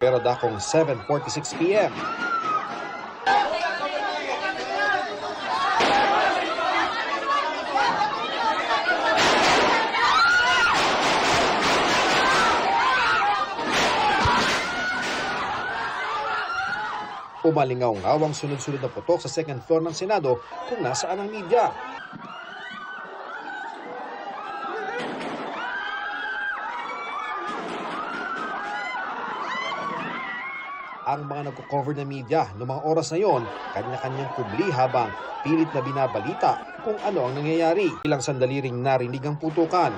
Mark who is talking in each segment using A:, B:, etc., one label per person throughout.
A: Pero dakong 7:46 p.m. Umalingaw-ngaw ang sunod-sunod na putok sa second floor ng Senado kung nasaan ang media. Ang mga nagko-cover na media noong mga oras na yon, kanya-kanyang kubli habang pilit na binabalita kung ano ang nangyayari. Ilang sandali ring narinig ang putukan.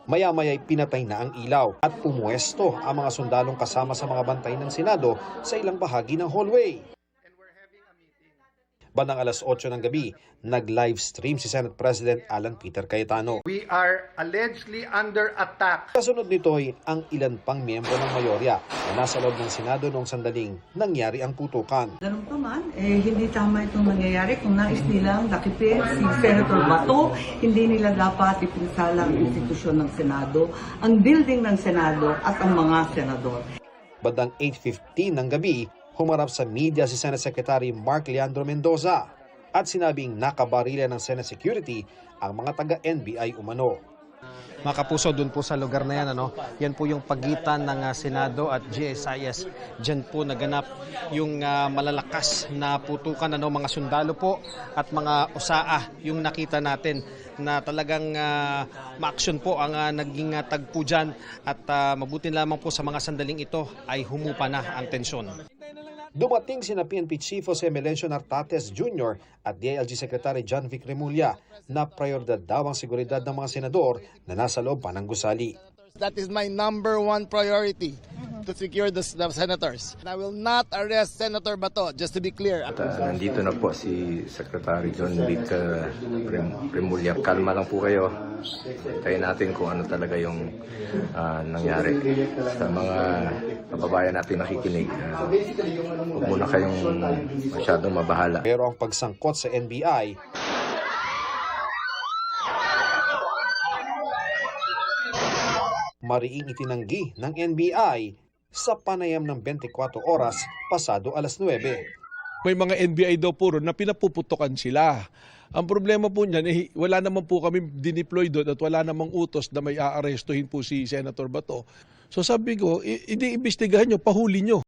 A: Maya-maya'y pinatay na ang ilaw at pumuesto ang mga sundalong kasama sa mga bantay ng Senado sa ilang bahagi ng hallway. Bandang alas 8 ng gabi, nag-live stream si Senate President Alan Peter Cayetano.
B: We are allegedly under attack.
A: Kasunod nito ay ang ilan pang miyembro ng mayorya na nasa loob ng Senado noong sandaling nangyari ang putukan.
C: Ganun pa man, hindi tama itong nangyayari. Kung nais nilang dakipin si Senator Bato, hindi nila dapat ipinsala ang institusyon ng Senado, ang building ng Senado at ang mga senador.
A: Bandang 8:15 ng gabi, humarap sa media si Senate Secretary Mark Leandro Mendoza at sinabing nakabarila ng Senate Security ang mga taga-NBI umano. Mga kapuso, doon po sa lugar na yan, yan po yung pagitan ng Senado at GSIS. Diyan po naganap yung malalakas na putukan, mga sundalo po at mga usaa yung nakita natin na talagang ma-action po ang naging tagpo dyan at mabuti lamang po sa mga sandaling ito ay humupa na ang tensyon. Dumating sina PNP Chief Jose Melencio Nartates Jr. at DILG Secretary John Vic Remulla na prioridad daw ang seguridad ng mga senador na nasa loob pa ng gusali.
D: That is my number one priority, to secure the senators. I will not arrest Senator Bato, just to be clear.
E: Nandito na po si Secretary John Vic Remulla. Kalma lang po kayo. Tayo natin kung ano talaga yung nangyari. Sa mga kababayan natin nakikinig, huwag muna kayong masyadong mabahala.
A: Pero ang pagsangkot sa NBI, mariing itinanggi ng NBI sa panayam ng 24 oras pasado alas 9.
F: May mga NBI daw puro na pinapuputukan sila. Ang problema po niyan, wala naman po kami dineploy doon at wala namang utos na may aarestuhin po si Senator Bato. So sabi ko, hindi imbestigahan nyo, pahuli nyo.